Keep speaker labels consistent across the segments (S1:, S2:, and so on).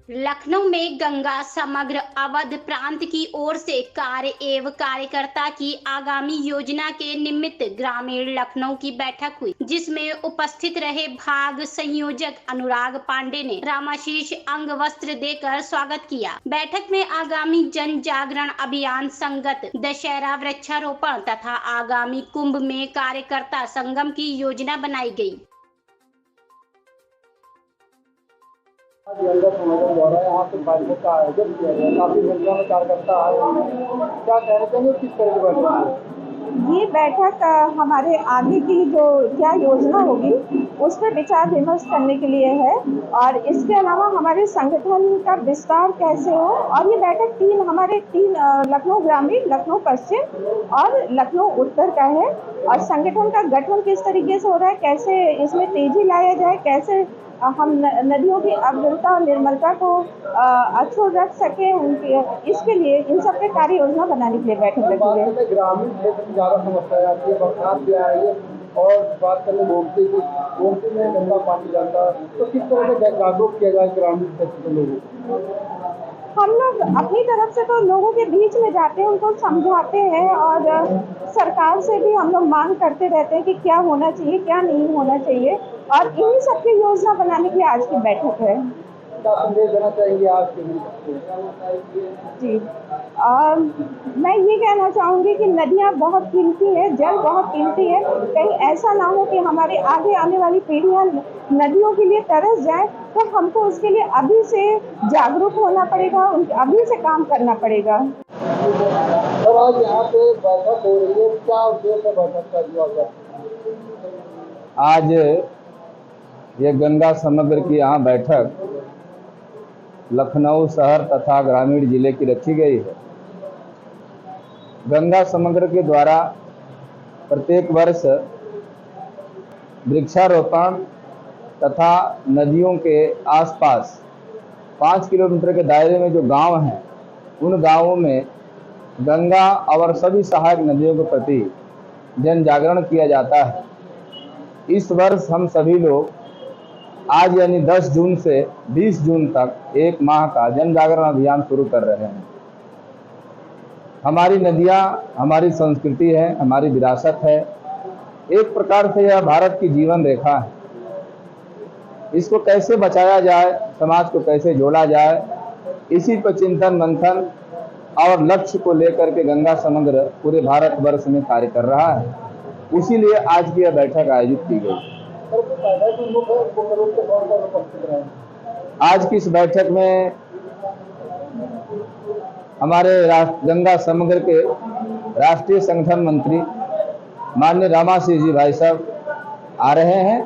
S1: लखनऊ में गंगा समग्र अवध प्रांत की ओर से कार्य एवं कार्यकर्ता की आगामी योजना के निमित्त ग्रामीण लखनऊ की बैठक हुई, जिसमें उपस्थित रहे भाग संयोजक अनुराग पांडे ने रामाशीष अंग वस्त्र देकर स्वागत किया। बैठक में आगामी जन जागरण अभियान संगत दशहरा वृक्षारोपण तथा आगामी कुंभ में कार्यकर्ता संगम की योजना बनाई गई।
S2: गंगा समागम द्वारा यहाँ पे बैठक का आयोजन किया गया। काफी संख्या में कार्यकर्ता आए हैं। क्या कहना चाहेंगे, किस तरह की बैठक है?
S3: ये बैठक हमारे आगे की जो क्या योजना होगी उस पर विचार विमर्श करने के लिए है, और इसके अलावा हमारे संगठन का विस्तार कैसे हो। और ये बैठक हमारे तीन लखनऊ ग्रामीण, लखनऊ पश्चिम और लखनऊ उत्तर का है। और संगठन का गठन किस तरीके से हो रहा है, कैसे इसमें तेजी लाया जाए, कैसे हम नदियों की अविरलता और निर्मलता को अक्षुण्ण रख सके, इसके लिए इन सब पे कार्य योजना बनाने के लिए बैठक लगी है।
S2: ग्रामीण क्षेत्र में ज्यादा समस्या आती है, बरसात भी आ रही है और बात करें गोमती की, गोमती में गंदा पानी जाता है, तो किस तरह से जागरूक किया जाए ग्रामीण क्षेत्र के लोगों को?
S3: हम लोग अपनी तरफ से तो लोगों के बीच में जाते हैं, उनको समझाते हैं, और सरकार से भी हम लोग मांग करते रहते हैं कि क्या होना चाहिए, क्या नहीं होना चाहिए, और इन्हीं सबकी योजना बनाने के लिए आज की बैठक है।
S2: क्या संदेश देना चाहेंगे आज के दिन?
S3: जी, मैं ये कहना चाहूँगी कि नदियाँ बहुत कीमती है, जल बहुत कीमती है। कहीं ऐसा ना हो कि हमारे आगे आने वाली पीढ़ियाँ नदियों के लिए तरस जाए, तो हमको उसके लिए अभी से जागरूक होना पड़ेगा, अभी से काम करना पड़ेगा।
S2: और आज यहाँ पे बैठक हो रही है, क्या उद्देश्य है बैठक का जो?
S4: आज ये गंगा समग्र की यहाँ बैठक लखनऊ शहर तथा ग्रामीण जिले की रखी गई है। गंगा समग्र के द्वारा प्रत्येक वर्ष वृक्षारोपण तथा नदियों के आसपास 5 किलोमीटर के दायरे में जो गांव हैं, उन गांवों में गंगा और सभी सहायक नदियों के प्रति जन जागरण किया जाता है। इस वर्ष हम सभी लोग आज यानी 10 जून से 20 जून तक एक माह का जन जागरण अभियान शुरू कर रहे हैं। हमारी नदियाँ हमारी संस्कृति है, हमारी विरासत है। एक प्रकार से यह भारत की जीवन रेखा है। इसको कैसे बचाया जाए, समाज को कैसे जोड़ा जाए, इसी पर चिंतन मंथन और लक्ष्य को लेकर के गंगा समग्र पूरे भारतवर्ष में कार्य कर रहा है। इसीलिए आज की यह बैठक आयोजित की गई। आज की इस बैठक में हमारे गंगा समग्र के राष्ट्रीय संगठन मंत्री माननीय रामाशीष जी भाई साहब आ रहे हैं।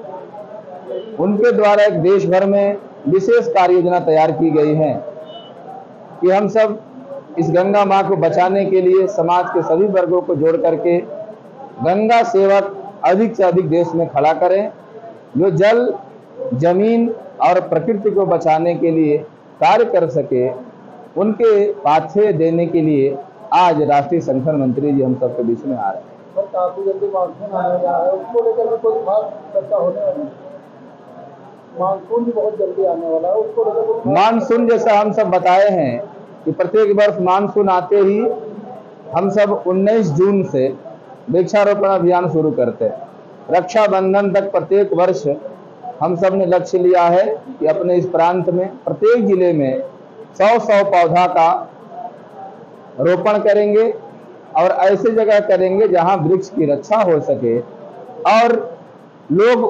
S4: उनके द्वारा एक देश भर में विशेष कार्य योजना तैयार की गई है कि हम सब इस गंगा माँ को बचाने के लिए समाज के सभी वर्गों को जोड़ करके गंगा सेवक अधिक से अधिक देश में खड़ा करें, जो जल, जमीन और प्रकृति को बचाने के लिए कार्य कर सके। उनके पाछे देने के लिए आज राष्ट्रीय संगठन मंत्री जी हम सबके बीच में आ रहे हैं।
S2: काफी जल्दी मानसून आने जा रहा है, उसको लेकर भी कोई खास चर्चा होने वाली है? मानसून भी बहुत जल्दी आने वाला है, उसको लेकर
S4: मानसून जैसा हम सब बताए हैं कि प्रत्येक वर्ष मानसून आते ही हम सब 19 जून से वृक्षारोपण अभियान शुरू करते हैं। रक्षाबंधन तक प्रत्येक वर्ष हम सब ने लक्ष्य लिया है कि अपने इस प्रांत में प्रत्येक जिले में 100 पौधा का रोपण करेंगे, और ऐसे जगह करेंगे जहां वृक्ष की रक्षा हो सके और लोग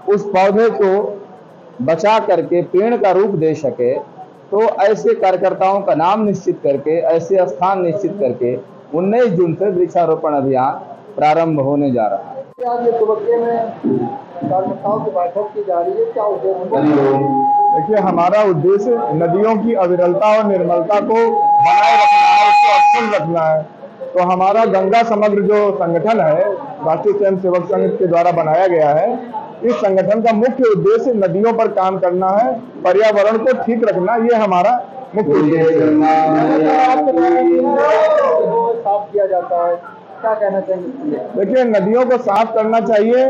S4: उस पौधे को बचा करके पेड़ का रूप दे सके। तो ऐसे कार्यकर्ताओं का नाम निश्चित करके, ऐसे स्थान निश्चित करके 19 जून से वृक्षारोपण अभियान प्रारंभ होने जा रहा है।
S2: आज तबक्के में कार्यकर्ताओं की बैठक की जा रही है, क्या उद्देश्य?
S5: देखिए, हमारा उद्देश्य नदियों की अविरलता और निर्मलता को बनाए रखना है, उसको अक्षुण्ण रखना है। तो हमारा गंगा समग्र जो संगठन है, राष्ट्रीय स्वयं सेवक संघ के द्वारा बनाया गया है, इस संगठन का मुख्य उद्देश्य नदियों पर काम करना है, पर्यावरण को ठीक रखना, ये हमारा मुख्य उद्देश्य
S2: साफ किया जाता है, क्या कहना चाहिए?
S5: देखिए, नदियों को साफ करना चाहिए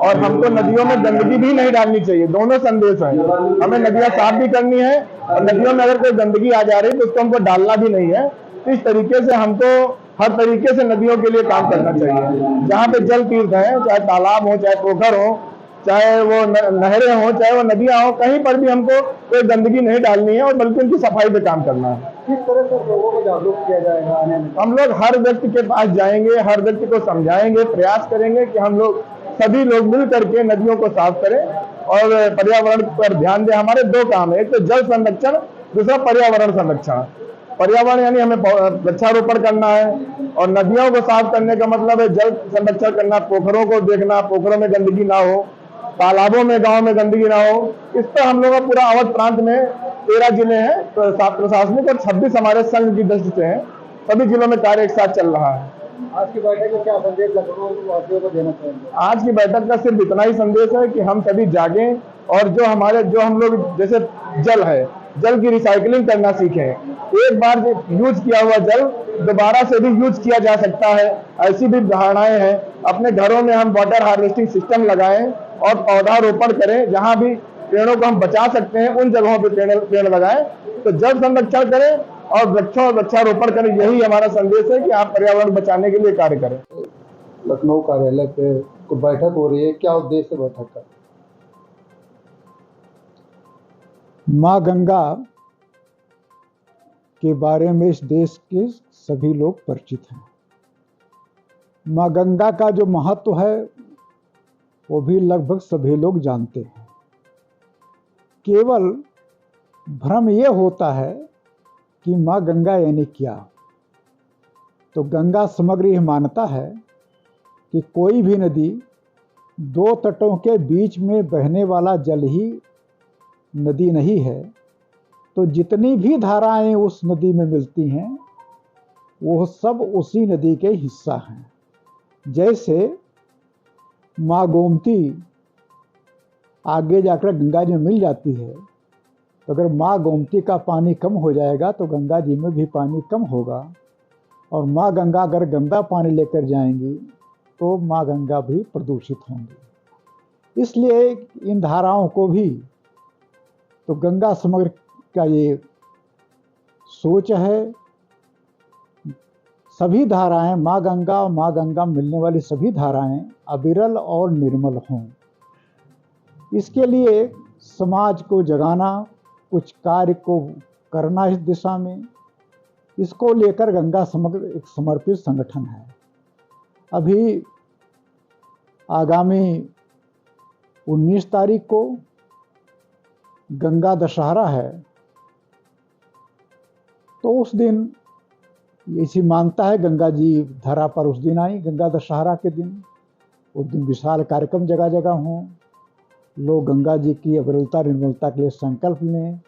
S5: और हमको नदियों में गंदगी भी नहीं डालनी चाहिए। दोनों संदेश हैं, हमें नदियां साफ भी करनी है और नदियों में अगर कोई गंदगी आ जा रही है तो उसको हमको डालना भी नहीं है। इस तरीके से हमको हर तरीके से नदियों के लिए काम करना चाहिए। जहाँ पे जल तीर्थ है, चाहे तालाब हो, चाहे पोखर हो, चाहे वो नहरें हो, चाहे वो नदियां हो, कहीं पर भी हमको कोई गंदगी नहीं डालनी है और बल्कि उनकी सफाई पे काम करना है।
S2: किस तरह से लोगों को जागरूक किया जाएगा आने में?
S5: हम लोग हर व्यक्ति के पास जाएंगे, हर व्यक्ति को समझाएंगे, प्रयास करेंगे कि हम लोग सभी लोग मिल करके नदियों को साफ करें और पर्यावरण पर ध्यान दें। हमारे दो काम है, एक तो जल संरक्षण, दूसरा पर्यावरण संरक्षण। पर्यावरण यानी हमें वृक्षारोपण करना है और नदियों को साफ करने का मतलब है जल संरक्षण करना, पोखरों को देखना, पोखरों में गंदगी ना हो, तालाबों में, गांव में गंदगी ना हो। इस पर हम लोग पूरा अवध प्रांत में 13 जिले हैं प्रशासनिक और 26 हमारे संघ की दृष्टि से हैं। सभी जिलों में कार्य एक साथ चल रहा है।
S2: आज की बैठक में क्या संदेश लखनऊ वासियों को देना चाहेंगे?
S5: आज की बैठक का सिर्फ इतना ही संदेश है कि हम सभी जागें और जो हम लोग जैसे जल है, जल की रिसाइकलिंग करना सीखें। एक बार यूज किया हुआ जल दोबारा से भी यूज किया जा सकता है, ऐसी भी धारणाएं हैं। अपने घरों में हम वाटर हार्वेस्टिंग सिस्टम लगाएं और पौधारोपण करें। जहां भी पेड़ों को हम बचा सकते हैं उन जगहों पे पेड़ लगाएं। तो जल संरक्षण करें और वृक्षारोपण करें। यही हमारा संदेश है कि आप पर्यावरण बचाने के लिए कार्य करें।
S2: लखनऊ कार्यालय पे कोई बैठक हो रही है, क्या उद्देश्य है बैठक का?
S6: माँ गंगा के बारे में इस देश के सभी लोग परिचित हैं। माँ गंगा का जो महत्व है वो भी लगभग सभी लोग जानते हैं। केवल भ्रम ये होता है कि माँ गंगा यानी क्या। तो गंगा समग्र यह मानता है कि कोई भी नदी दो तटों के बीच में बहने वाला जल ही नदी नहीं है। तो जितनी भी धाराएं उस नदी में मिलती हैं वो सब उसी नदी के हिस्सा हैं। जैसे माँ गोमती आगे जाकर गंगा जी में मिल जाती है, तो अगर माँ गोमती का पानी कम हो जाएगा तो गंगा जी में भी पानी कम होगा। और माँ गंगा अगर गंदा पानी लेकर जाएंगी तो माँ गंगा भी प्रदूषित होंगी। इसलिए इन धाराओं को भी, तो गंगा समग्र का ये सोच है, सभी धाराएं माँ गंगा और माँ गंगा मिलने वाली सभी धाराएं अविरल और निर्मल हों। इसके लिए समाज को जगाना, कुछ कार्य को करना इस दिशा में, इसको लेकर गंगा समग्र एक समर्पित संगठन है। अभी आगामी 19 तारीख को गंगा दशहरा है, तो उस दिन इसी मानता है गंगा जी धरा पर उस दिन आई, गंगा दशहरा के दिन। उस दिन विशाल कार्यक्रम जगह जगह हों, लोग गंगा जी की अविरलता निर्मलता के लिए संकल्प लें,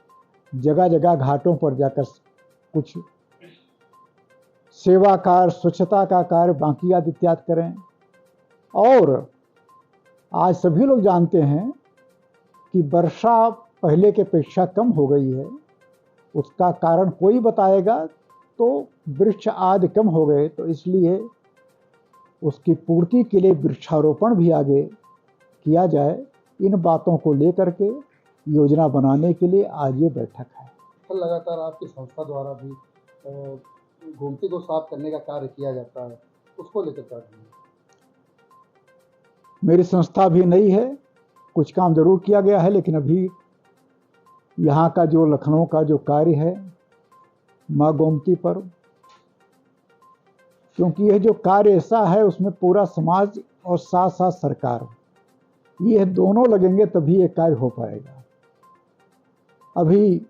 S6: जगह जगह घाटों पर जाकर कुछ सेवा कार्य, स्वच्छता का कार्य, बाकी आदि इत्यादि करें। और आज सभी लोग जानते हैं कि वर्षा पहले के अपेक्षा कम हो गई है। उसका कारण कोई बताएगा तो वृक्ष आदि कम हो गए, तो इसलिए उसकी पूर्ति के लिए वृक्षारोपण भी आगे किया जाए। इन बातों को लेकर के योजना बनाने के लिए आज ये बैठक है।
S2: लगातार आपकी संस्था द्वारा भी गोमती को साफ करने का कार्य किया जाता है, उसको लेकर क्या करेंगे?
S6: मेरी संस्था भी नई है, कुछ काम जरूर किया गया है, लेकिन अभी यहाँ का जो लखनऊ का जो कार्य है माँ गोमती पर, क्योंकि यह जो कार्य ऐसा है उसमें पूरा समाज और साथ साथ सरकार, ये दोनों लगेंगे तभी ये कार्य हो पाएगा। अभी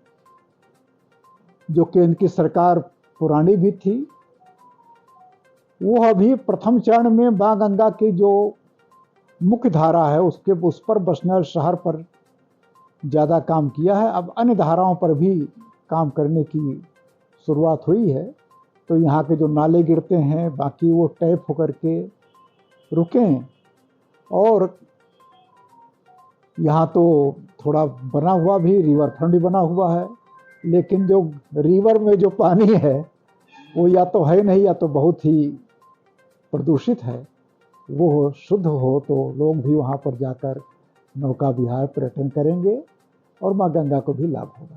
S6: जो केंद्र की सरकार पुरानी भी थी, वो अभी प्रथम चरण में माँ गंगा की जो मुख्य धारा है उस पर बसनल शहर पर ज़्यादा काम किया है। अब अन्य धाराओं पर भी काम करने की शुरुआत हुई है। तो यहाँ के जो नाले गिरते हैं बाकी वो टैप होकर के रुकें। और यहाँ तो थोड़ा बना हुआ भी, रिवर फ्रंट भी बना हुआ है, लेकिन जो रिवर में जो पानी है वो या तो है नहीं या तो बहुत ही प्रदूषित है। वो शुद्ध हो तो लोग भी वहाँ पर जाकर नौका विहार पर्यटन करेंगे और माँ गंगा को भी लाभ होगा।